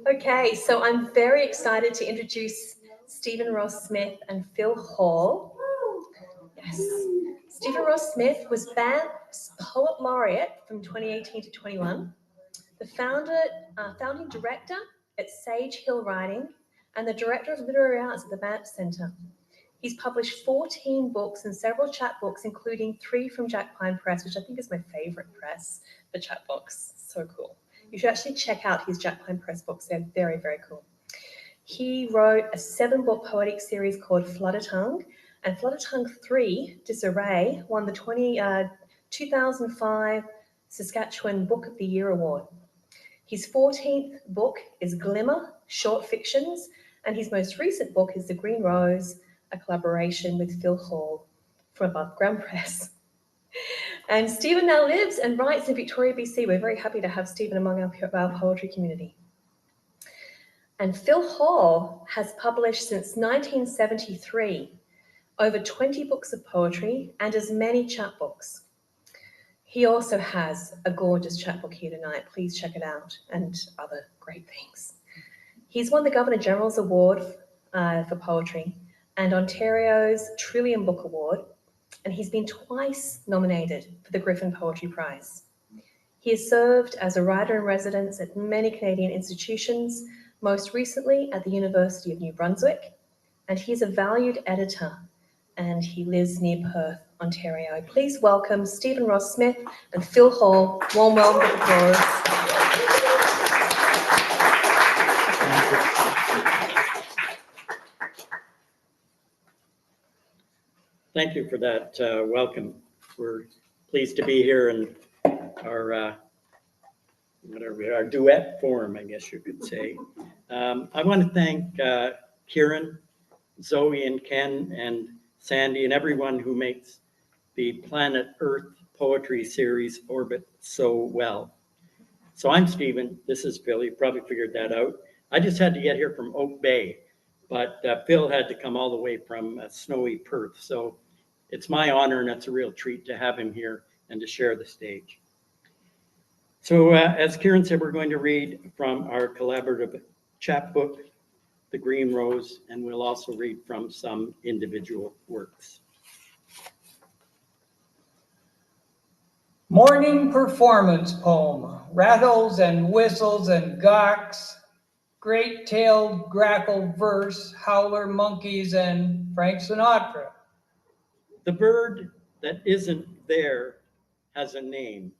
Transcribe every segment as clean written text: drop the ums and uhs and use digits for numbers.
Okay, so I'm very excited to introduce Stephen Ross Smith and Phil Hall. Yes. Stephen Ross Smith was Banff's Poet Laureate from 2018 to 21, the founding director at Sage Hill Writing, and the director of literary arts at the Banff Centre. He's published 14 books and several chapbooks, including 3 from Jack Pine Press, which I think is my favourite press for chapbooks. So cool. You should actually check out his Jack Pine Press books. They're very, very cool. He wrote a 7-book poetic series called Fluttertongue, and Fluttertongue 3, Disarray, won the 2005 Saskatchewan Book of the Year Award. His 14th book is Glimmer, Short Fictions, and his most recent book is The Green Rose, a collaboration with Phil Hall from Above Ground Press. And Stephen now lives and writes in Victoria, BC. We're very happy to have Stephen among our poetry community. And Phil Hall has published since 1973 over 20 books of poetry and as many chapbooks. He also has a gorgeous chapbook here tonight. Please check it out, and other great things. He's won the Governor-General's Award for poetry and Ontario's Trillium Book Award, and he's been twice nominated for the Griffin Poetry Prize. He has served as a writer-in-residence at many Canadian institutions, most recently at the University of New Brunswick, and he's a valued editor, and he lives near Perth, Ontario. Please welcome Stephen Ross Smith and Phil Hall. Warm welcome to applause. Thank you for that welcome. We're pleased to be here in our our duet form, I guess you could say. I want to thank Kieran, Zoe, and Ken, and Sandy, and everyone who makes the Planet Earth Poetry Series orbit so well. So I'm Stephen, this is Phil, you probably figured that out. I just had to get here from Oak Bay, but Phil had to come all the way from snowy Perth. So it's my honor and it's a real treat to have him here and to share the stage. So as Kieran said, we're going to read from our collaborative chapbook, The Green Rose, and we'll also read from some individual works. Morning performance poem, rattles and whistles and gawks, great-tailed grackle verse, howler monkeys and Frank Sinatra. The bird that isn't there has a name.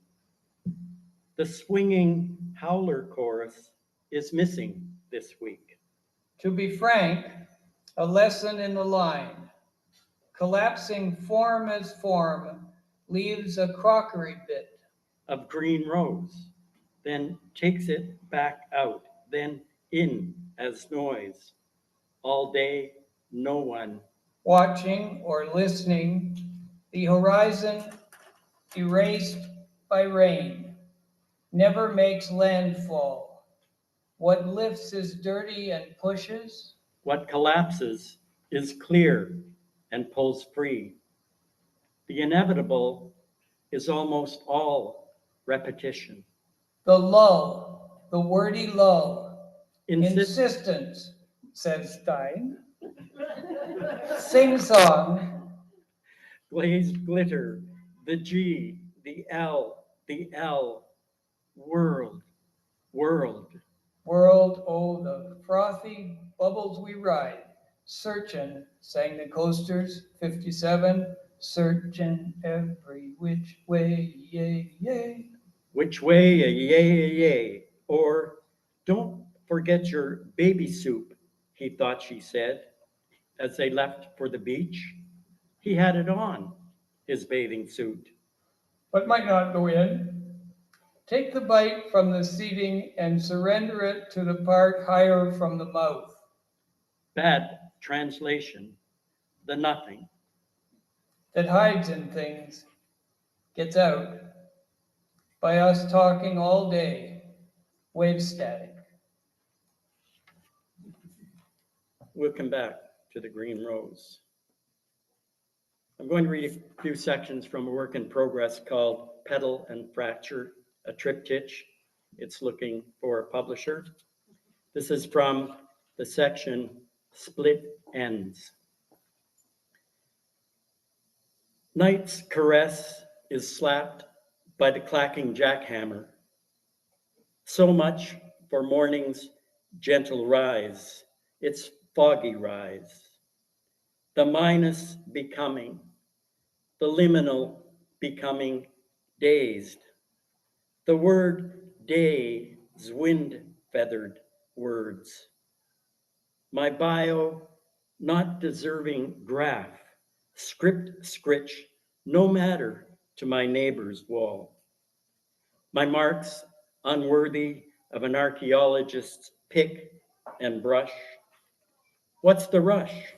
The swinging howler chorus is missing this week. To be frank, a lesson in the line. Collapsing form as form leaves a crockery bit of green rose, then takes it back out, then in as noise. All day, no one watching or listening, the horizon erased by rain, never makes landfall. What lifts is dirty and pushes. What collapses is clear and pulls free. The inevitable is almost all repetition. The lull, the wordy lull, insistence, says Stein. Sing-song. Glazed glitter, the G, the L, world. World, oh, the frothy bubbles we ride. Searching, sang the coasters, 57. Searching every which way, yay, yay. Which way, yay, yay. Or, don't forget your baby soup, he thought she said, as they left for the beach. He had it on, his bathing suit. But might not go in. Take the bite from the seating and surrender it to the part higher from the mouth. Bad translation, the nothing. That hides in things, gets out. By us talking all day, wave static. We'll come back to The Green Rose. I'm going to read a few sections from a work in progress called Pedal and Fracture, a Triptych. it's looking for a publisher. This is from the section Split Ends. Night's caress is slapped by the clacking jackhammer. So much for morning's gentle rise, its foggy rise. The minus becoming, the liminal becoming dazed. The word day's wind-feathered words. My bio, not deserving graph, script scritch, no matter to my neighbor's wall. My marks unworthy of an archaeologist's pick and brush. What's the rush?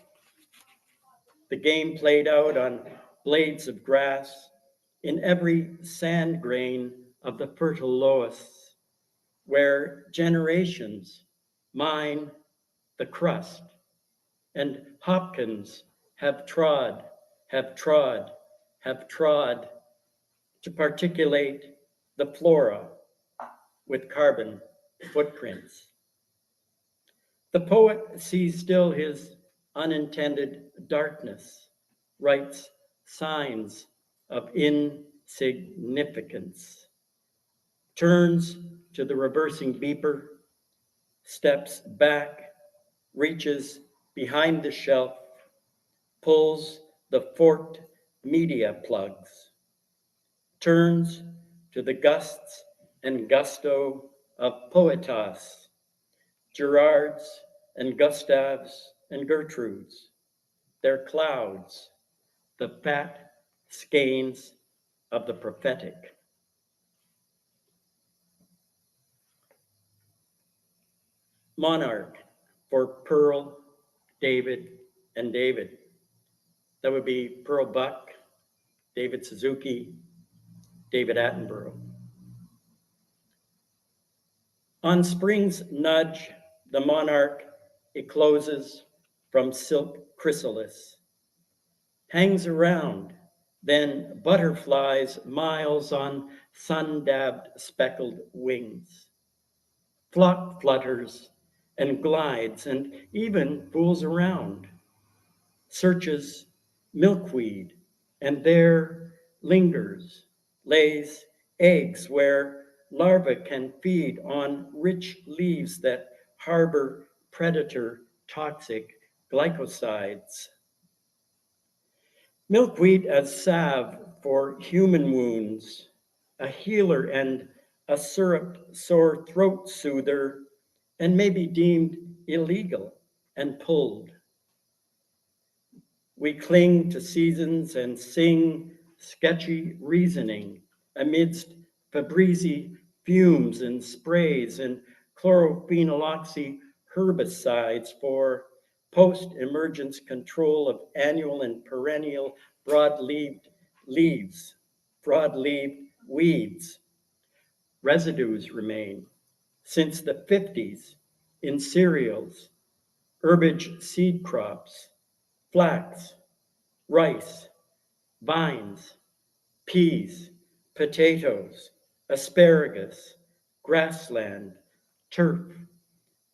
The game played out on blades of grass, in every sand grain of the fertile loess, where generations mine the crust, and Hopkins have trod to particulate the flora with carbon footprints. The poet sees still his unintended darkness, writes signs of insignificance, turns to the reversing beeper, steps back, reaches behind the shelf, pulls the forked media plugs, turns to the gusts and gusto of poetas, Gerards and Gustavs and Gertrudes, their clouds, the fat skeins of the prophetic. Monarch for Pearl, David, and David. That would be Pearl Buck, David Suzuki, David Attenborough. On spring's nudge, the monarch ecloses from silk chrysalis, hangs around, then butterflies miles on sun-dabbed speckled wings. Flock flutters and glides and even fools around, searches milkweed and there lingers, lays eggs where larvae can feed on rich leaves that harbor predator toxic glycosides. Milkweed as salve for human wounds, a healer and a syrup sore throat soother, and may be deemed illegal and pulled. We cling to seasons and sing sketchy reasoning amidst Fabrizi fumes and sprays and chlorophenoloxy herbicides for post-emergence control of annual and perennial broad-leaved weeds. Residues remain since the 50s in cereals, herbage seed crops, flax, rice, vines, peas, potatoes, asparagus, grassland, turf,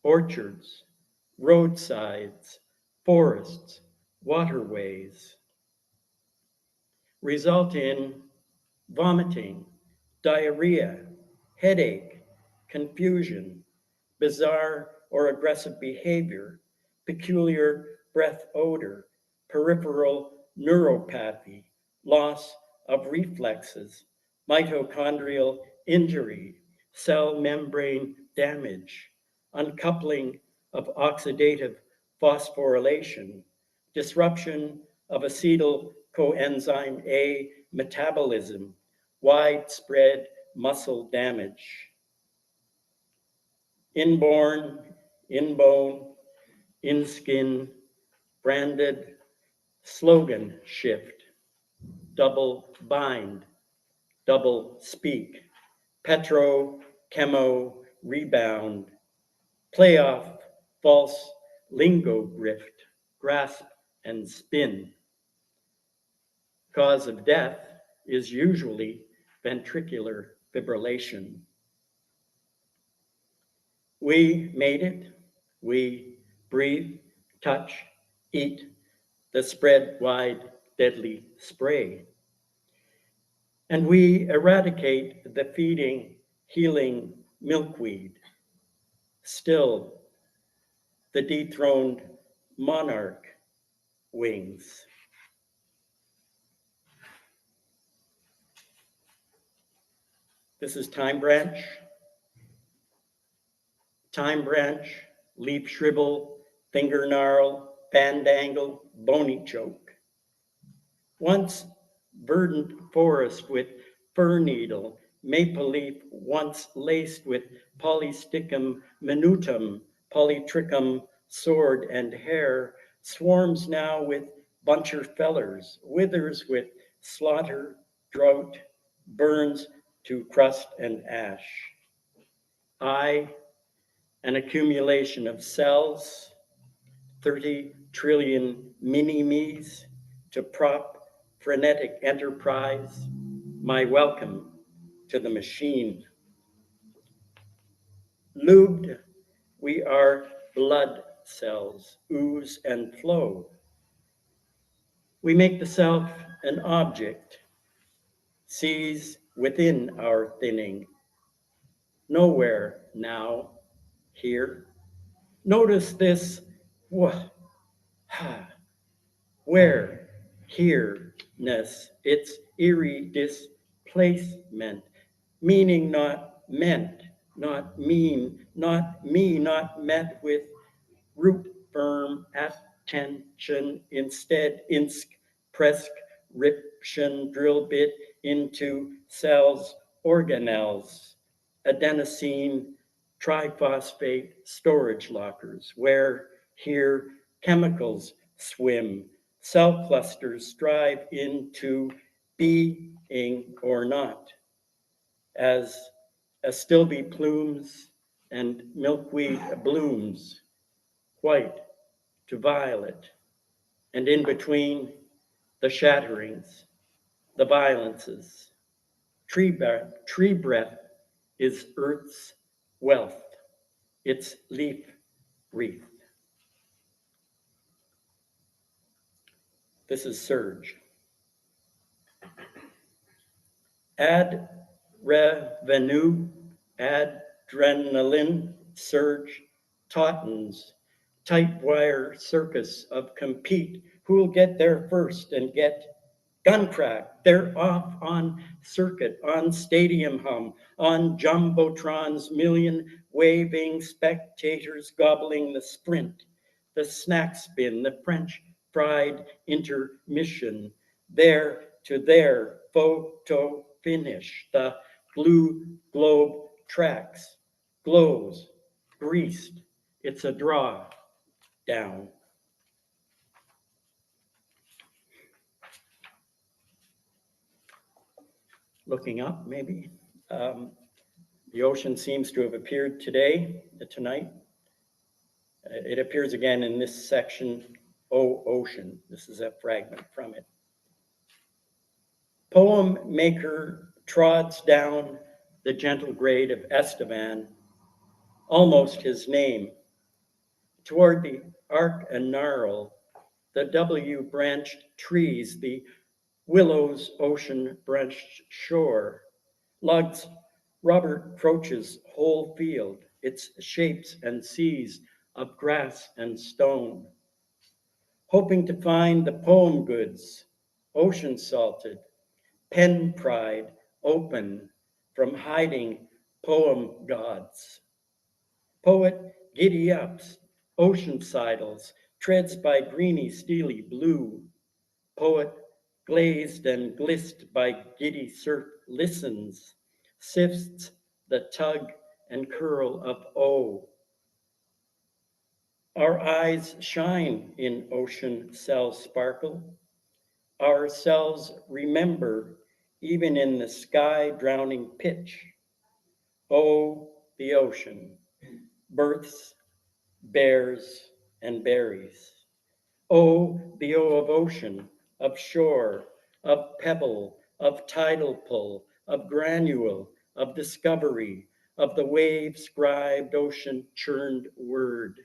orchards, roadsides, forests, waterways, result in vomiting, diarrhea, headache, confusion, bizarre or aggressive behavior, peculiar breath odor, peripheral neuropathy, loss of reflexes, mitochondrial injury, cell membrane damage, uncoupling of oxidative phosphorylation, disruption of acetyl coenzyme A metabolism, widespread muscle damage. Inborn, inbone, in-skin, branded, slogan shift, double bind, double speak, petro, chemo, rebound, playoff, false, lingo grift, grasp and spin. Cause of death is usually ventricular fibrillation. We made it. We breathe, touch, eat the spread wide, deadly spray. And we eradicate the feeding, healing milkweed. Still, the dethroned monarch wings. This is Time Branch. Time Branch, leaf shrivel, finger gnarl, fandangle, bony choke. Once verdant forest with fir needle, maple leaf once laced with polysticum minutum, polytrichum, sword and hair, swarms now with buncher fellers, withers with slaughter, drought, burns to crust and ash. I, an accumulation of cells, 30 trillion mini-me's to prop frenetic enterprise, my welcome to the machine. Lubed, we are blood cells, ooze and flow. We make the self an object, sees within our thinning. Nowhere now, here. Notice this, where, here-ness, its eerie displacement, meaning not meant, not mean, not me, not met with root firm attention, instead insk, prescription, drill bit into cells, organelles, adenosine, triphosphate storage lockers, where here chemicals swim, cell clusters strive into being or not, as astilbe plumes and milkweed blooms, white to violet, and in between the shatterings, the violences. Tree breath is earth's wealth, its leaf wreath. This is surge. Ad revenue, adrenaline, surge, tautens, tight wire circus of compete. Who'll get there first and get gun crack? They're off on circuit, on stadium hum, on Jumbotrons, million waving spectators gobbling the sprint, the snack spin, the French fried intermission, there to there, photo finish, the glue globe tracks, glows, greased, it's a draw down. Looking up, maybe. The ocean seems to have appeared tonight. It appears again in this section, O Ocean. This is a fragment from it. Poem maker trods down the gentle grade of Estevan, almost his name. Toward the arc and gnarl, the W-branched trees, the willows ocean-branched shore, lugs Robert Croce's whole field, its shapes and seas of grass and stone, hoping to find the poem goods, ocean salted, pen pride open from hiding poem gods. Poet giddy ups, ocean sidles, treads by greeny steely blue. Poet glazed and glissed by giddy surf listens, sifts the tug and curl of O. Our eyes shine in ocean cell sparkle. Our cells remember even in the sky drowning pitch. Oh, the ocean, births, bears, and berries. Oh, the O of ocean, of shore, of pebble, of tidal pull, of granule, of discovery, of the wave-scribed, ocean-churned word.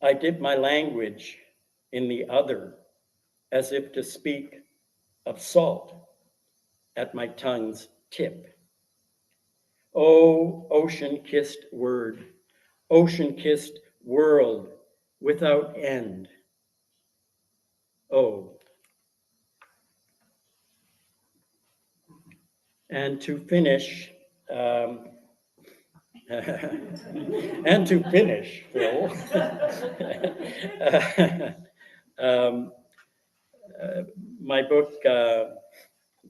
I dip my language in the other, as if to speak of salt at my tongue's tip. Oh, ocean-kissed word, ocean-kissed world without end. Oh. And to finish, Phil, my book,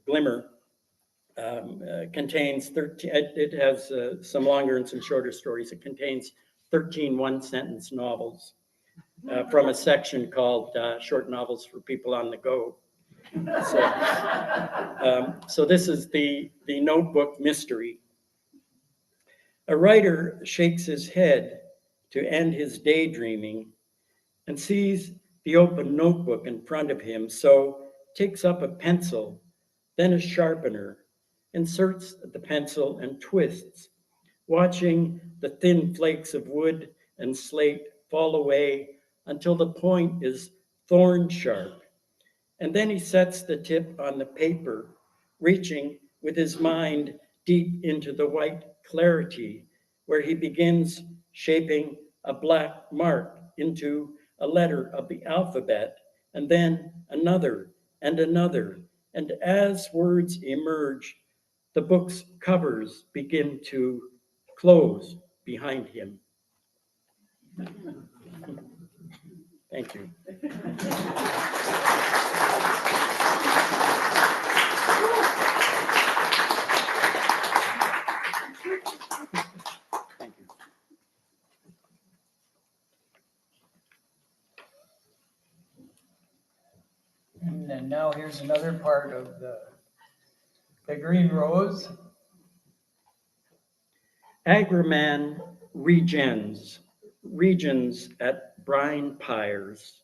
Glimmer, contains 13, it has some longer and some shorter stories. It contains 13 one-sentence novels from a section called Short Novels for People on the Go. So this is the notebook mystery. A writer shakes his head to end his daydreaming and sees the open notebook in front of him, so takes up a pencil, then a sharpener, inserts the pencil and twists, watching the thin flakes of wood and slate fall away until the point is thorn sharp. And then he sets the tip on the paper, reaching with his mind deep into the white clarity, where he begins shaping a black mark into a letter of the alphabet, and then another and another. And as words emerge, the book's covers begin to close behind him. Thank you. Thank you. And then now here's another part of the Green Rose. Agriman regions at brine pyres.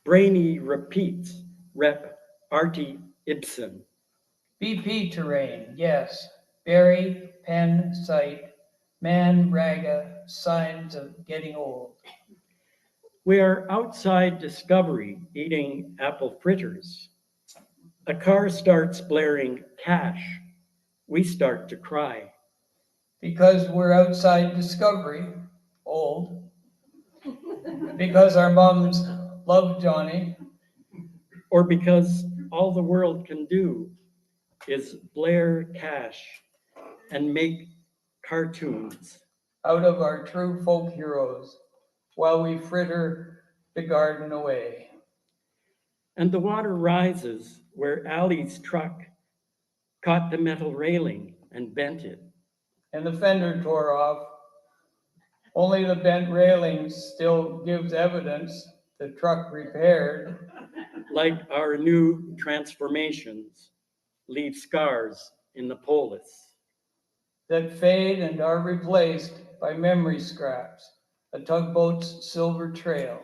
Brainy repeats, rep arti Ibsen. BP terrain, yes. Berry, pen, sight, man, raga, signs of getting old. We are outside Discovery eating apple fritters. A car starts blaring cash. We start to cry. Because we're outside Discovery, old. Because our moms love Johnny. Or because all the world can do is blare cash and make cartoons. Out of our true folk heroes, while we fritter the garden away. And the water rises where Allie's truck caught the metal railing and bent it. And the fender tore off. Only the bent railing still gives evidence the truck repaired. Like our new transformations leave scars in the polis. That fade and are replaced by memory scraps, a tugboat's silver trail.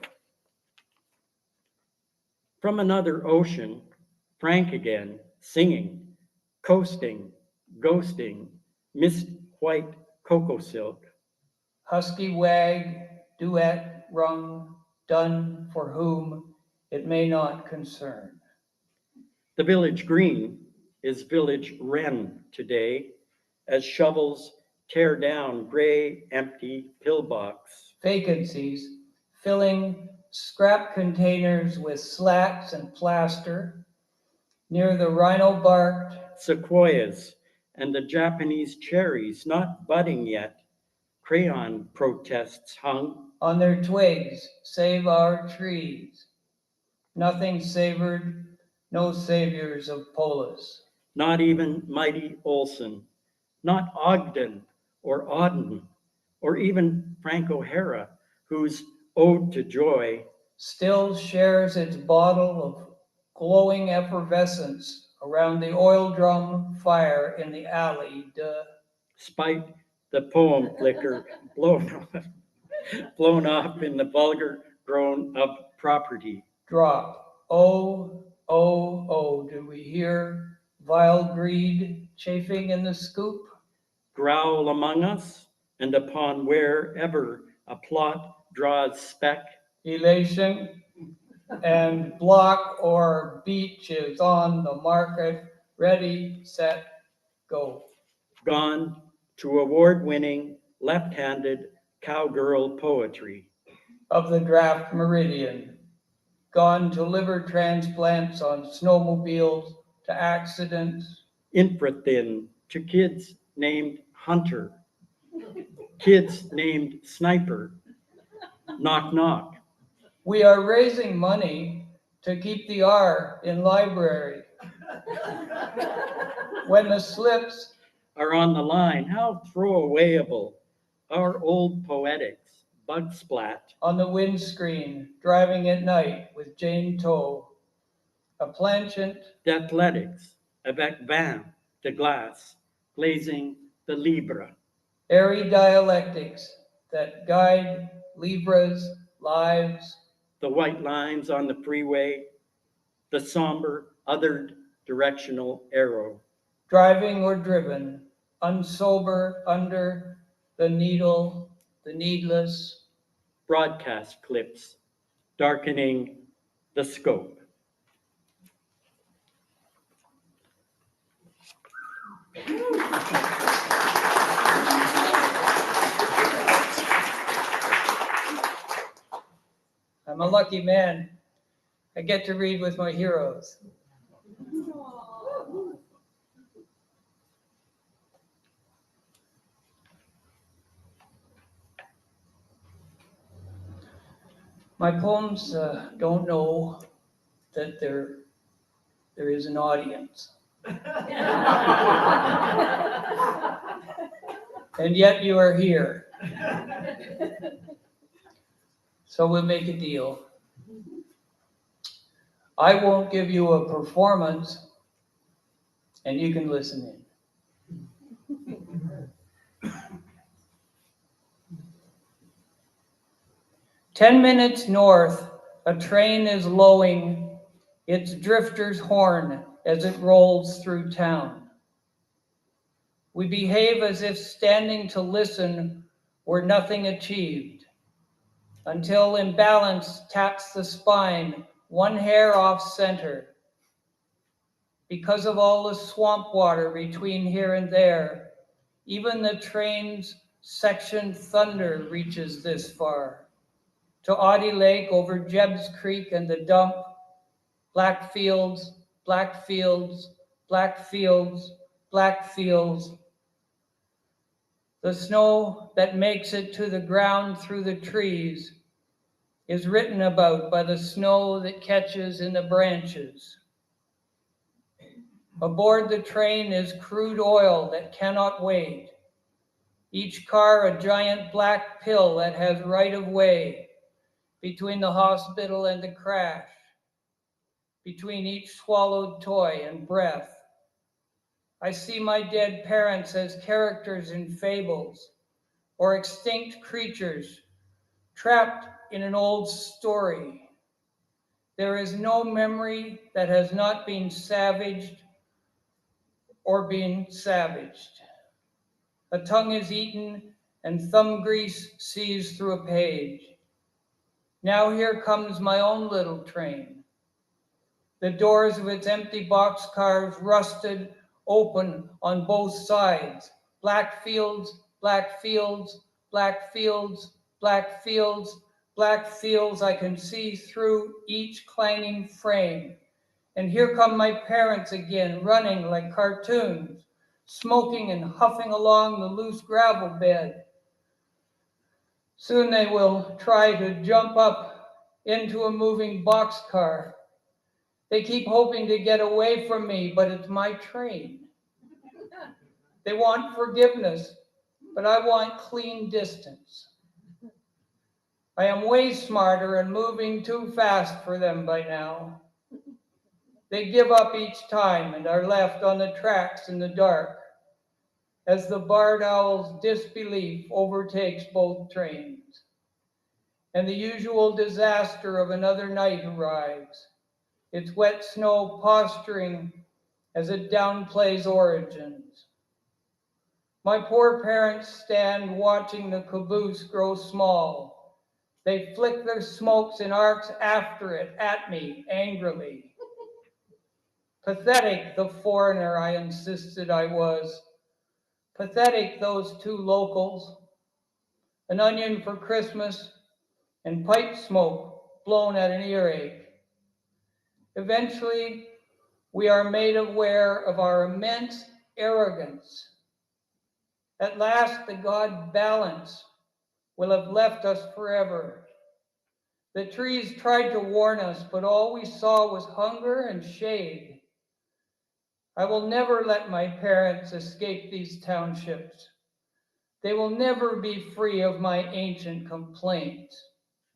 From another ocean, Frank again, singing, coasting, ghosting, mist white cocoa silk. Husky wag, duet rung, done for whom it may not concern. The village green is village wren today, as shovels tear down gray, empty pillbox. Vacancies, filling scrap containers with slats and plaster near the rhino-barked Sequoias and the Japanese cherries, not budding yet, crayon protests hung. on their twigs, save our trees. Nothing savored, no saviors of polis. Not even mighty Olson, not Ogden or Auden, or even Frank O'Hara, whose Ode to Joy Still shares its bottle of glowing effervescence around the oil drum fire in the alley, spite the poem flicker blown off in the vulgar groan of property. drop. Oh, oh, oh, do we hear vile greed chafing in the scoop? growl among us, and upon wherever a plot draws speck, elation, and block or beach is on the market, ready, set, go. gone to award-winning left-handed cowgirl poetry, Of the draft meridian, gone to liver transplants on snowmobiles, to accidents, infra-thin to kids named Hunter, kids named Sniper, knock knock, we are raising money to keep the R in library. When the slips are on the line. How throwawayable our old poetics, bug splat, on the windscreen, driving at night with Jane Toe, a planchant, athletics, avec vin, de glace, glazing the Libra, airy dialectics that guide Libra's lives, the white lines on the freeway, the somber, othered directional arrow, driving or driven, unsober under the needle, the needless, broadcast clips, darkening the scope. I'm a lucky man. I get to read with my heroes. My poems don't know that there is an audience. And yet you are here. So we'll make a deal. I won't give you a performance, and you can listen in. 10 minutes north, a train is lowing its drifter's horn as it rolls through town. We behave as if standing to listen were nothing achieved, until imbalance taps the spine, one hair off center. Because of all the swamp water between here and there, even the train's section thunder reaches this far. To Audie Lake over Jebb's Creek and the dump, black fields, black fields, black fields, black fields. The snow that makes it to the ground through the trees is written about by the snow that catches in the branches. Aboard the train is crude oil that cannot wait. Each car a giant black pill that has right of way between the hospital and the crash, between each swallowed toy and breath. I see my dead parents as characters in fables or extinct creatures trapped in an old story. There is no memory that has not been savaged or been savaged. A tongue is eaten and thumb grease sees through a page. Now here comes my own little train. The doors of its empty boxcars rusted open on both sides. Black fields, black fields, black fields, black fields, black fields. I can see through each clanging frame. And here come my parents again, running like cartoons, smoking and huffing along the loose gravel bed. Soon they will try to jump up into a moving boxcar. They keep hoping to get away from me, but it's my train. They want forgiveness, but I want clean distance. I am way smarter and moving too fast for them by now. They give up each time and are left on the tracks in the dark as the barred owl's disbelief overtakes both trains. And the usual disaster of another night arrives, its wet snow posturing as it downplays origins. My poor parents stand watching the caboose grow small. They flick their smokes and arcs after it, at me, angrily. Pathetic, the foreigner I insisted I was. Pathetic, those two locals. An onion for Christmas and pipe smoke blown at an earache. Eventually, we are made aware of our immense arrogance. At last, the God balance will have left us forever. The trees tried to warn us, but all we saw was hunger and shade. I will never let my parents escape these townships. They will never be free of my ancient complaints.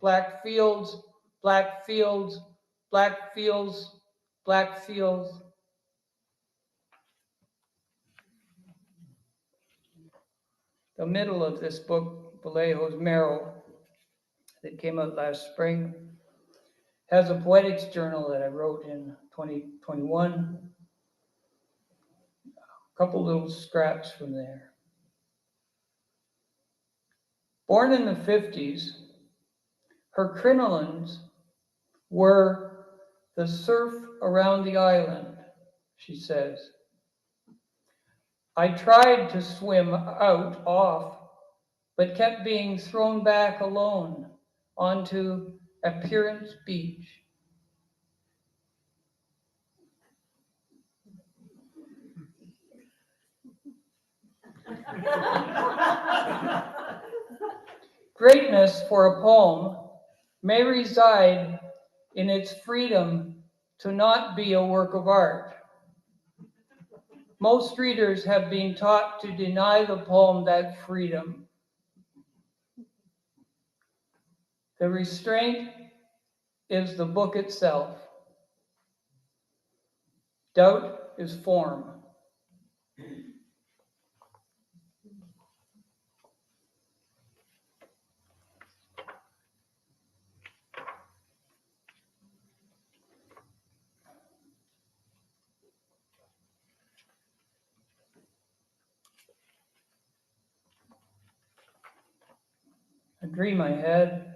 Black fields, black fields, black fields, black fields. The middle of this book, Vallejo's Marrow, that came out last spring, has a poetics journal that I wrote in 2021. A couple little scraps from there. Born in the 50s, her crinolines were the surf around the island, she says. I tried to swim off, but kept being thrown back alone onto Appearance Beach. Greatness for a poem may reside in its freedom to not be a work of art. Most readers have been taught to deny the poem that freedom. The restraint is the book itself. Doubt is form. A dream I had.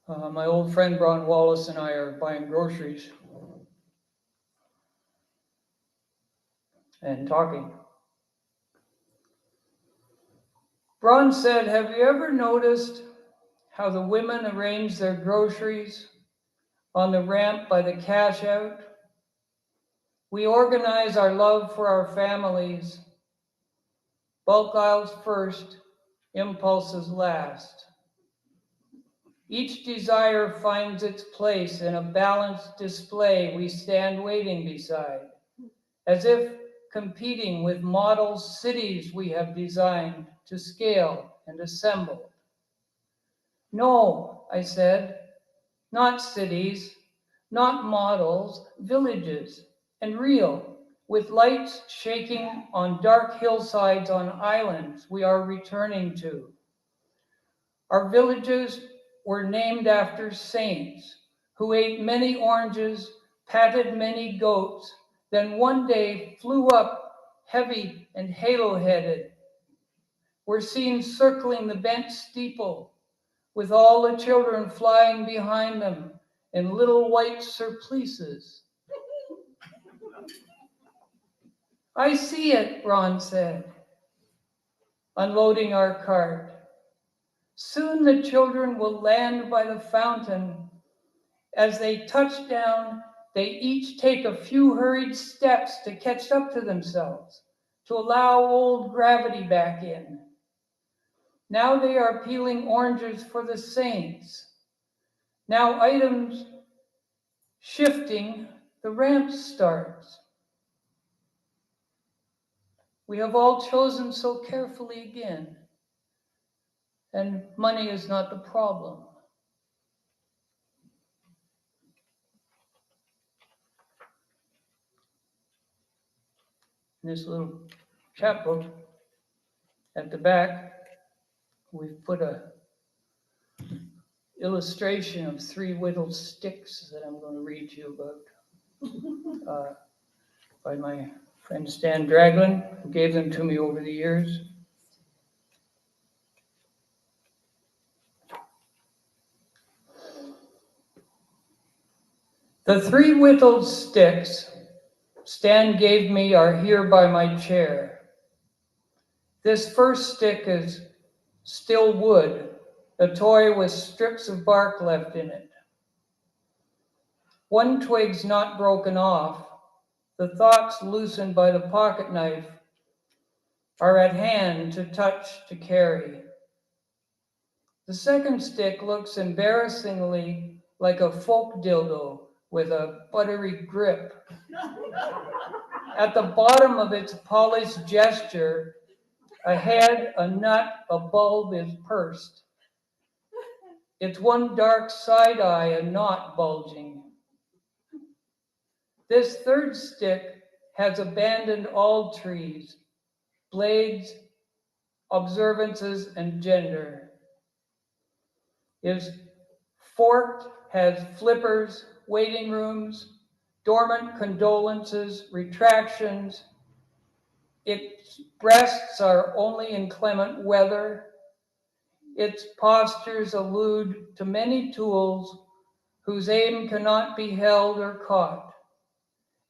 My old friend Bron Wallace and I are buying groceries and talking. Bron said, have you ever noticed how the women arrange their groceries on the ramp by the cash out? We organize our love for our families. Bulk aisles first, impulses last. Each desire finds its place in a balanced display we stand waiting beside, as if competing with model cities we have designed to scale and assemble. No, I said, not cities, not models, villages, and real, with lights shaking on dark hillsides on islands we are returning to. Our villages were named after saints who ate many oranges, patted many goats, then one day flew up heavy and halo-headed. Were seen circling the bent steeple with all the children flying behind them in little white surplices. I see it, Ron said, unloading our cart. Soon the children will land by the fountain. As they touch down, they each take a few hurried steps to catch up to themselves, to allow old gravity back in. Now they are peeling oranges for the saints. Now items shifting, the ramp starts. We have all chosen so carefully again, and money is not the problem. In this little chapbook at the back, we've put a illustration of 3 whittled sticks that I'm going to read to you about by my Friend Stan Draglin, who gave them to me over the years. The 3 whittled sticks Stan gave me are here by my chair. This first stick is still wood, a toy with strips of bark left in it. One twig's not broken off. The thoughts loosened by the pocket knife are at hand to touch, to carry. The second stick looks embarrassingly like a folk dildo with a buttery grip. At the bottom of its polished gesture, a head, a nut, a bulb is pursed. Its one dark side eye a knot bulging. This third stick has abandoned all trees, blades, observances, and gender. Is forked, has flippers, waiting rooms, dormant condolences, retractions. Its breasts are only inclement weather. Its postures allude to many tools whose aim cannot be held or caught,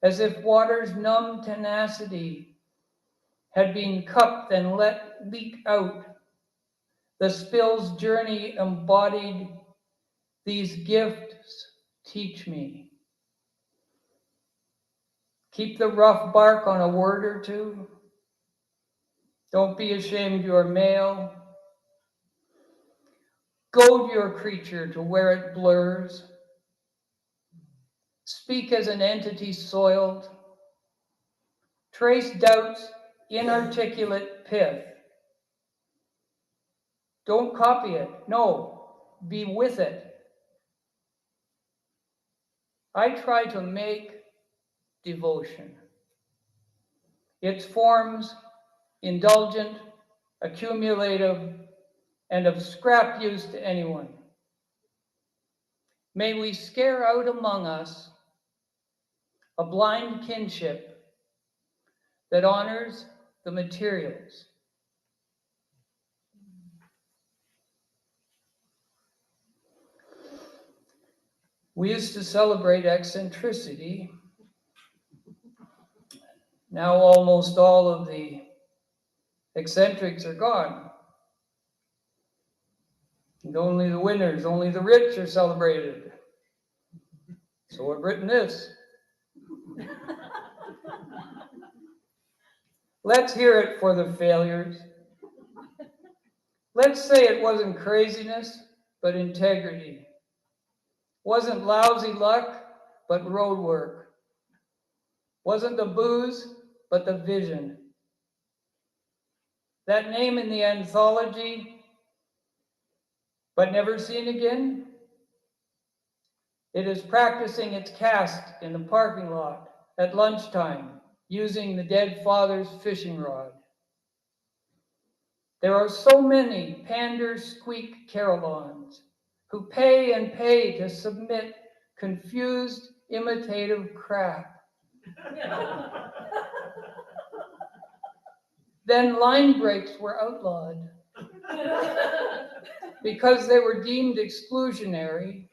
as if water's numb tenacity had been cupped and let leak out. The spill's journey embodied, these gifts teach me. Keep the rough bark on a word or two. Don't be ashamed you're male. Goad your creature to where it blurs. Speak as an entity soiled. Trace doubt's inarticulate pith. Don't copy it. No, be with it. I try to make devotion. Its forms indulgent, accumulative, and of scrap use to anyone. May we scare out among us a blind kinship that honors the materials. We used to celebrate eccentricity. Now almost all of the eccentrics are gone. And only the winners, only the rich are celebrated. So I've written this. Let's hear it for the failures. Let's say it wasn't craziness, but integrity. Wasn't lousy luck, but road work. Wasn't the booze, but the vision. That name in the anthology, but never seen again? It is practicing its cast in the parking lot at lunchtime, using the dead father's fishing rod. There are so many pander squeak carillons who pay and pay to submit confused imitative crap. Then line breaks were outlawed because they were deemed exclusionary.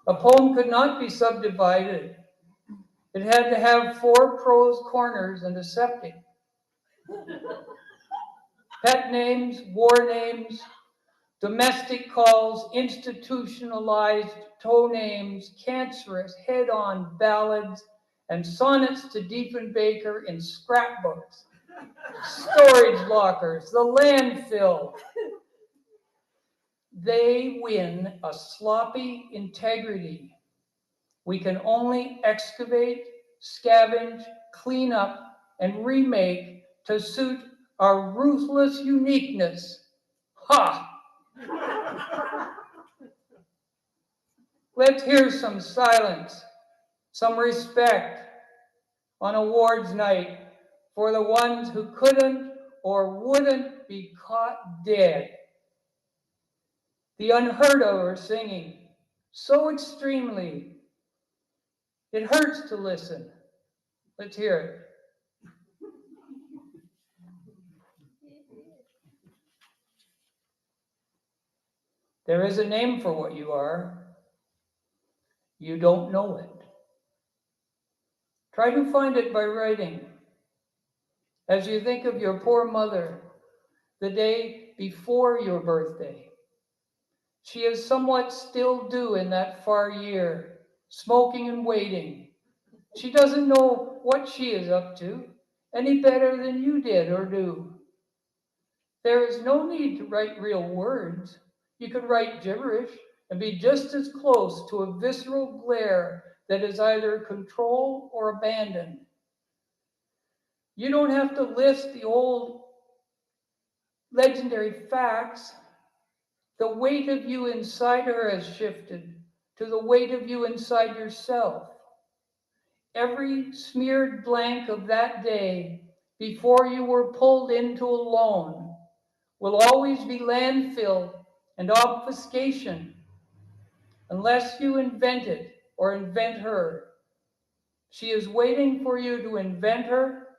A poem could not be subdivided. It had to have 4 prose corners and a septic. Pet names, war names, domestic calls, institutionalized toe names, cancerous head-on ballads, and sonnets to Diefenbaker in scrapbooks, storage lockers, the landfill. They win a sloppy integrity. We can only excavate, scavenge, clean up, and remake to suit our ruthless uniqueness. Ha! Let's hear some silence, some respect on awards night for the ones who couldn't or wouldn't be caught dead. The unheard of are singing so extremely, it hurts to listen. Let's hear it. There is a name for what you are. You don't know it. Try to find it by writing. As you think of your poor mother, the day before your birthday, she is somewhat still due in that far year, smoking and waiting. She doesn't know what she is up to any better than you did or do. There is no need to write real words. You could write gibberish and be just as close to a visceral glare that is either control or abandon. You don't have to list the old legendary facts. The weight of you inside her has shifted to the weight of you inside yourself. Every smeared blank of that day before you were pulled into a loan will always be landfill and obfuscation unless you invent it or invent her. She is waiting for you to invent her,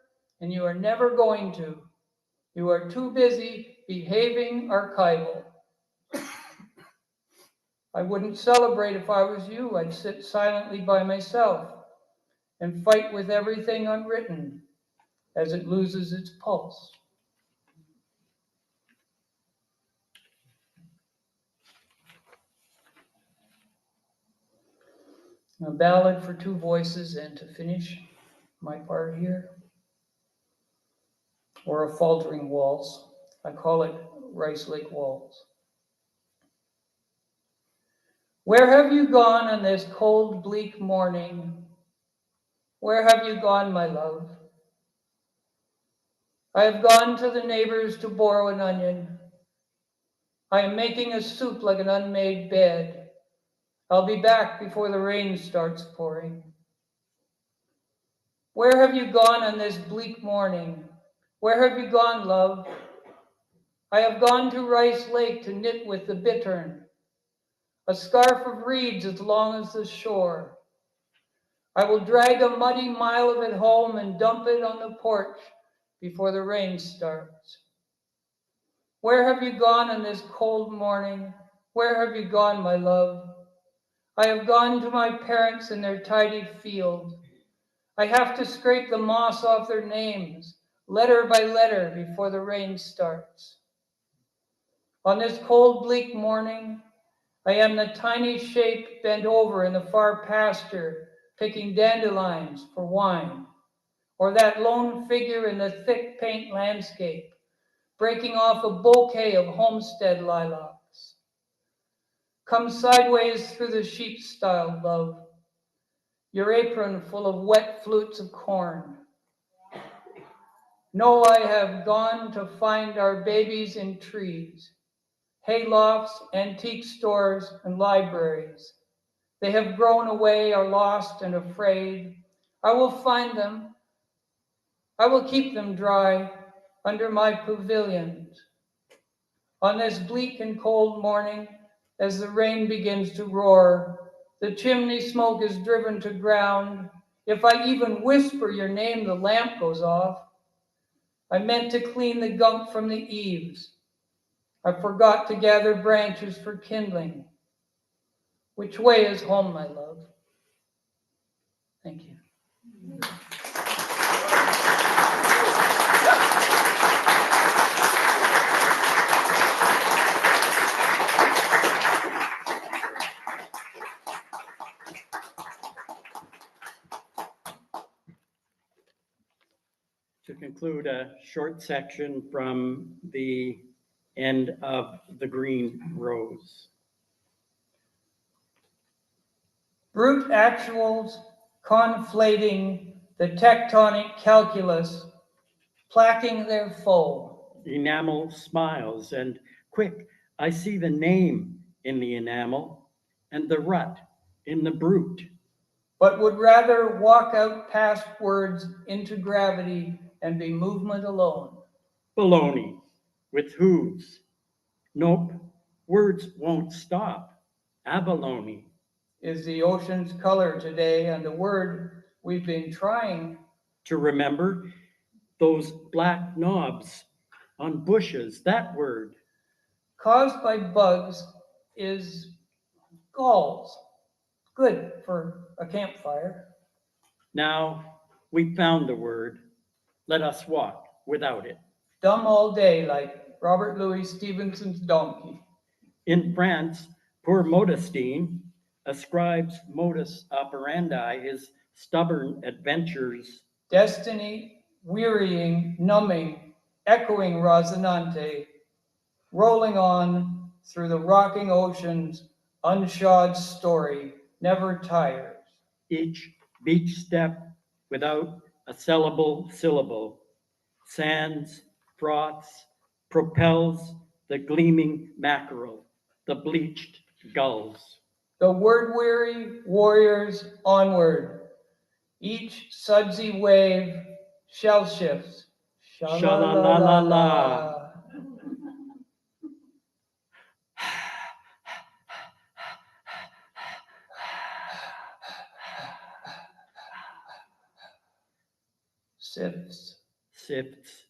and you are never going to. You are too busy behaving archival. I wouldn't celebrate if I was you. I'd sit silently by myself and fight with everything unwritten as it loses its pulse. A ballad for two voices, and to finish my part here, or a faltering waltz. I call it Rice Lake Waltz. Where have you gone on this cold, bleak morning? Where have you gone, my love? I have gone to the neighbors to borrow an onion. I am making a soup like an unmade bed. I'll be back before the rain starts pouring. Where have you gone on this bleak morning? Where have you gone, love? I have gone to Rice Lake to knit with the bittern, a scarf of reeds as long as the shore. I will drag a muddy mile of it home and dump it on the porch before the rain starts. Where have you gone on this cold morning? Where have you gone, my love? I have gone to my parents in their tidy field. I have to scrape the moss off their names, letter by letter, before the rain starts. On this cold, bleak morning, I am the tiny shape bent over in the far pasture, picking dandelions for wine, or that lone figure in the thick paint landscape, breaking off a bouquet of homestead lilacs. Come sideways through the sheep-style, love, your apron full of wet flutes of corn. No, I have gone to find our babies in trees, haylofts, antique stores, and libraries. They have grown away, are lost and afraid. I will find them. I will keep them dry under my pavilions. On this bleak and cold morning, as the rain begins to roar, the chimney smoke is driven to ground. If I even whisper your name, the lamp goes off. I meant to clean the gunk from the eaves. I forgot to gather branches for kindling. Which way is home, my love? Thank you. To conclude, a short section from the end of The Green Rose. Brute actuals conflating the tectonic calculus, placking their foe. Enamel smiles, and quick, I see the name in the enamel and the rut in the brute. But would rather walk out past words into gravity and be movement alone. Baloney with hooves. Nope, words won't stop. Abalone. Is the ocean's color today, and the word we've been trying To remember those black knobs on bushes, that word. caused by bugs is galls. Good for a campfire. Now we found the word. Let us walk without it. Dumb all day like Robert Louis Stevenson's donkey. In France, poor Modestine ascribes modus operandi, his stubborn adventures. Destiny, wearying, numbing, echoing Rosinante, rolling on through the rocking ocean's unshod story, never tires. Each beach step without a syllable, sands, froths, propels the gleaming mackerel, the bleached gulls. The word-weary warriors onward, each sudsy wave shell shifts. Sha-la-la-la-la. Sifts. Sifts.